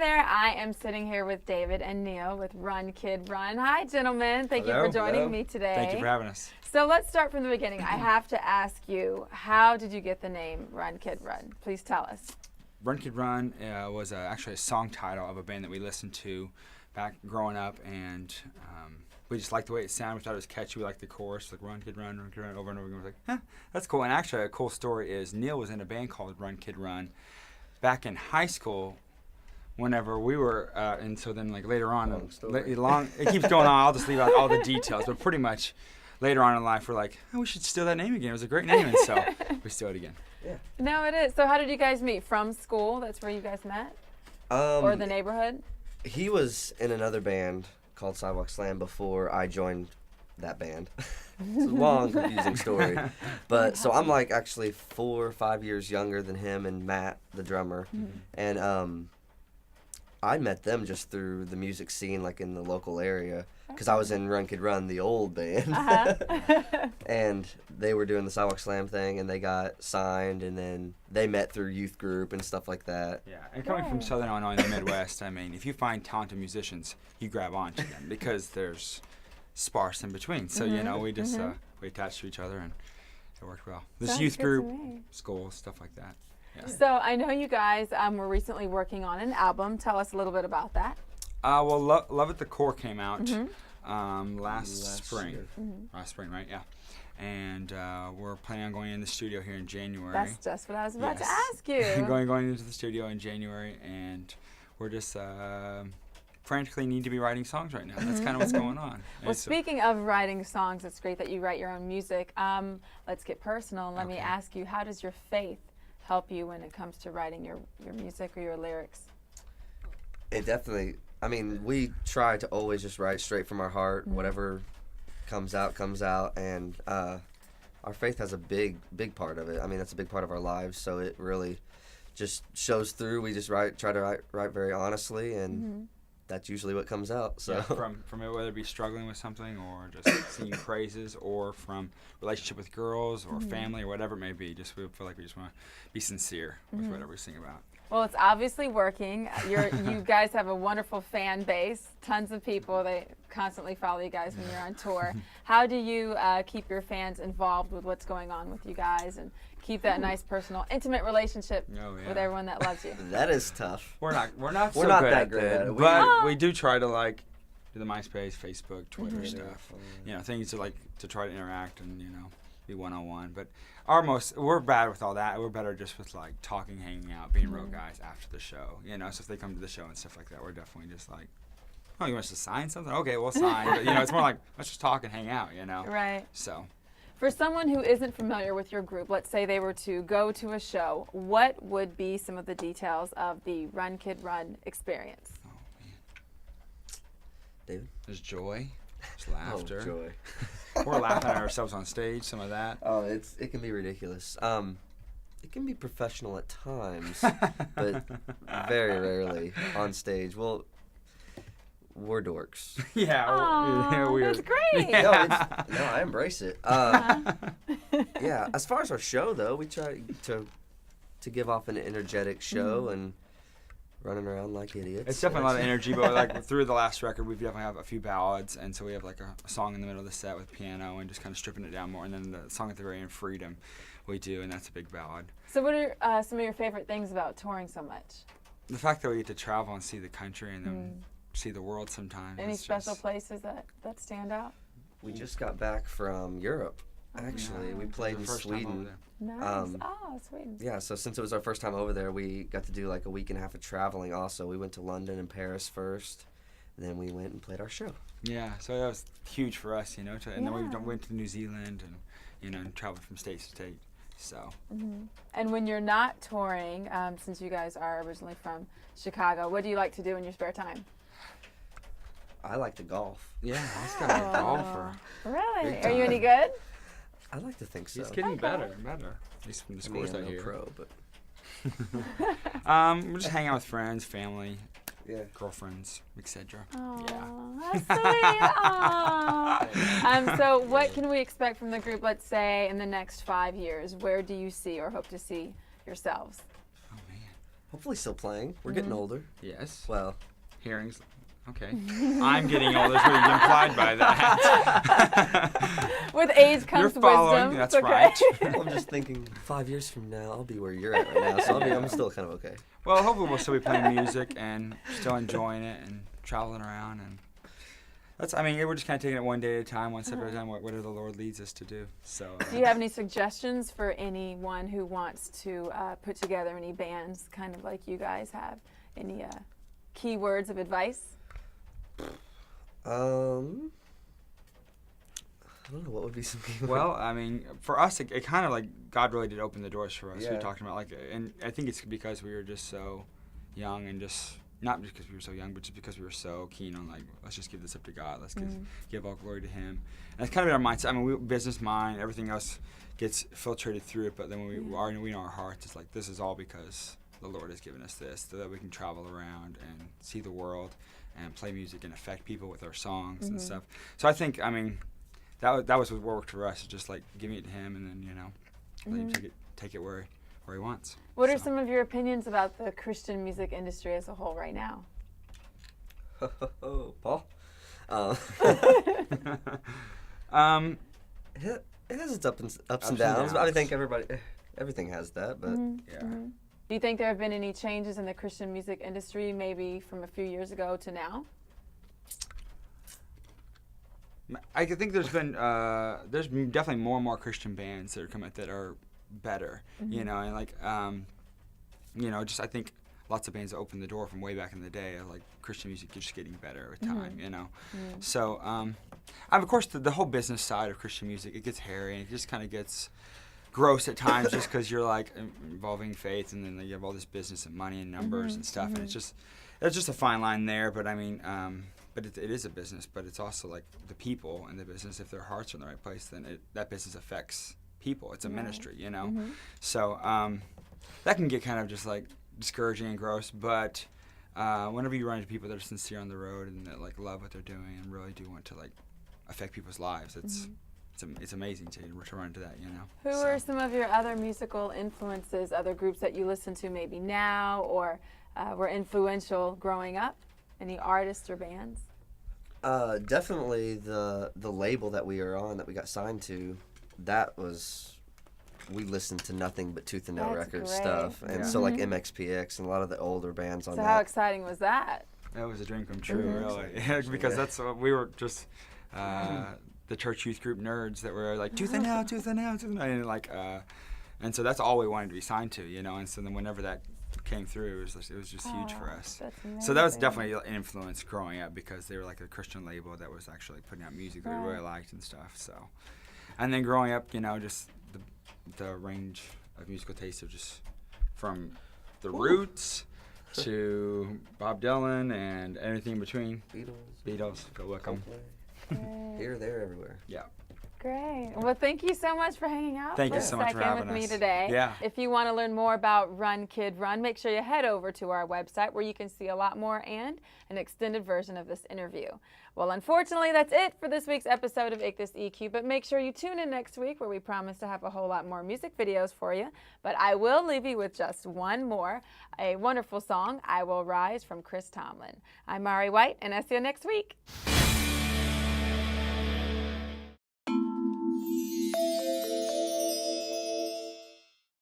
there, I am sitting here with David and Neil with Run Kid Run. Hi, gentlemen. Thank you Hello. for joining me today. Thank you for having us. So let's start from the beginning. I have to ask you, how did you get the name Run Kid Run? Please tell us. Run Kid Run was actually a song title of a band that we listened to back growing up, and we just liked the way it sounded. We thought it was catchy. We liked the chorus, like Run Kid Run, over and over again. We were like, huh, that's cool. And actually, a cool story is Neil was in a band called Run Kid Run back in high school. Whenever we were, and so then like later on, it keeps going on. I'll just leave out all the details, but pretty much later on in life, we're like, oh, we should steal that name again. It was a great name, and so we stole it again. Yeah. No, it is. So how did you guys meet? From school? That's where you guys met? Or the neighborhood? He was in another band called Sidewalk Slam before I joined that band. It's a long, confusing story. But so I'm like actually 4 or 5 years younger than him and Matt, the drummer. Mm-hmm. And I met them just through the music scene, like in the local area, because I was in Run Kid Run, the old band. And they were doing the Sidewalk Slam thing, and they got signed, and then they met through youth group and stuff like that. Yeah, and coming from Southern Illinois in the Midwest, I mean, if you find talented musicians, you grab onto them because there's sparse in between. So, you know, we just we attached to each other, and it worked well. This Sounds youth good group, to me. school, stuff like that. Yeah. So I know you guys were recently working on an album. Tell us a little bit about that. Well, Love at the Core came out last spring. Last spring, right? Yeah. And we're planning on going in the studio here in January. That's just what I was about to ask you. going into the studio in January, and we're just frantically need to be writing songs right now. That's kind of what's going on. Well, speaking of writing songs, it's great that you write your own music. Let's get personal. Let me ask you, how does your faith help you when it comes to writing your music or your lyrics? It definitely, I mean, we try to always just write straight from our heart. Whatever comes out, and our faith has a big part of it. I mean, that's a big part of our lives, so it really just shows through. We just try to write very honestly, and that's usually what comes out. So yeah, from it, whether it be struggling with something or just singing praises, or from relationship with girls or family or whatever it may be, just we feel like we just want to be sincere with whatever we sing about. Well, it's obviously working. You guys have a wonderful fan base, tons of people. They constantly follow you guys when you're on tour. How do you keep your fans involved with what's going on with you guys and keep that nice, personal, intimate relationship with everyone that loves you? That is tough. We're not that great at it. But we do try to like do the MySpace, Facebook, Twitter stuff. You know, things to try to interact and be one-on-one. But we're bad with all that. We're better just with like talking, hanging out, being real guys after the show. So if they come to the show and stuff like that, we're definitely just like, oh, you want us to sign something? Okay, we'll sign. But it's more like, let's just talk and hang out. Right. So. For someone who isn't familiar with your group, let's say they were to go to a show, what would be some of the details of the Run Kid Run experience? Oh, man. David? There's joy. There's laughter. Oh, joy. We're laughing at ourselves on stage, some of that. Oh, it can be ridiculous. It can be professional at times, but very rarely on stage. Well, we're dorks. Yeah, we're that's great. Yeah. No, I embrace it. Yeah, as far as our show though, we try to give off an energetic show and running around like idiots. It's definitely a lot of energy, but like through the last record, we definitely have a few ballads, and so we have like a song in the middle of the set with piano and just kind of stripping it down more, and then the song at the very end, Freedom, we do, and that's a big ballad. So what are some of your favorite things about touring so much? The fact that we get to travel and see the country and then see the world sometimes. Any special places that stand out? We just got back from Europe. Actually, we played in Sweden. Nice. Sweden. Yeah, so since it was our first time over there, we got to do like a week and a half of traveling also. We went to London and Paris first, and then we went and played our show. Yeah, so that was huge for us, and then we went to New Zealand and traveled from state to state. So. And when you're not touring, since you guys are originally from Chicago, what do you like to do in your spare time? I like to golf. Yeah, I was kind of a golfer. Really? Are you any good? I like to think so. He's getting better and better. At least from the scores I hear. Pro, but. We're just hanging out with friends, family, girlfriends, etc. Yeah. That's sweet. So what can we expect from the group, let's say, in the next 5 years? Where do you see or hope to see yourselves? Oh, man. hopefully still playing. We're getting older. Yes. Well, Hearings. Okay. I'm getting older. That's what you implied by that. With age comes You're following. wisdom. That's It's okay. right. I'm just thinking 5 years from now, I'll be where you're at right now. So I'm still kind of okay. Well, hopefully we'll still be playing music and still enjoying it and traveling around, and we're just kind of taking it one day at a time, one step at a time, whatever the Lord leads us to do. So. Do you have any suggestions for anyone who wants to put together any bands, kind of like you guys have? Any key words of advice? I don't know, what would be some key Well, for us, it kind of like God really did open the doors for us. We Yeah. were talking about and I think it's because we were just so young and just. Not just because we were so young, but just because we were so keen on let's just give this up to God. Let's give all glory to Him. And that's kind of been our mindset. We business mind, everything else gets filtered through it. But then when we know our hearts, it's like this is all because the Lord has given us this, so that we can travel around and see the world and play music and affect people with our songs and stuff. So I think that was what worked for us. Just like giving it to Him, and then let Him take it where He wants. What are some of your opinions about the Christian music industry as a whole right now? Paul? It has its ups and downs, but I think everything has that. But Yeah. Do you think there have been any changes in the Christian music industry, maybe from a few years ago to now? I think there's definitely more and more Christian bands that are coming that are better, and just I think lots of bands opened the door from way back in the day of Christian music just getting better with time, So, of course, the whole business side of Christian music, it gets hairy and it just kind of gets gross at times just because you're involving faith and then you have all this business and money and numbers and stuff, and it's just a fine line there. But but it is a business, but it's also the people in the business. If their hearts are in the right place, then that business affects people. It's a ministry, So that can get kind of just discouraging and gross. But whenever you run into people that are sincere on the road and that love what they're doing and really do want to affect people's lives, it's amazing to run into that. Who are some of your other musical influences? Other groups that you listen to maybe now or were influential growing up? Any artists or bands? Definitely the label that we are on, that we got signed to, we listened to nothing but Tooth and Nail That's Records great. stuff, and so MXPX and a lot of the older bands on So that. how exciting was that? That was a dream come true, really, because that's what we were just the church youth group nerds that were Tooth and Nail, Tooth and Nail, Tooth and Nail, and so that's all we wanted to be signed to, and so then whenever that came through, it was just huge for us. So that was definitely an influence growing up, because they were a Christian label that was actually putting out music that we really liked and stuff. So, and then growing up, just the range of musical taste of just from the Roots to Bob Dylan and anything in between. Beatles, go look 'em. Here, there, everywhere. Yeah. Great. Well, thank you so much for hanging out Thank for you a so much for second having with me us. today. Yeah. If you want to learn more about Run Kid Run, make sure you head over to our website where you can see a lot more and an extended version of this interview. Well, unfortunately, that's it for this week's episode of iCTHuS.eQ, but make sure you tune in next week where we promise to have a whole lot more music videos for you. But I will leave you with just one more, a wonderful song, I Will Rise from Chris Tomlin. I'm Mari White, and I'll see you next week.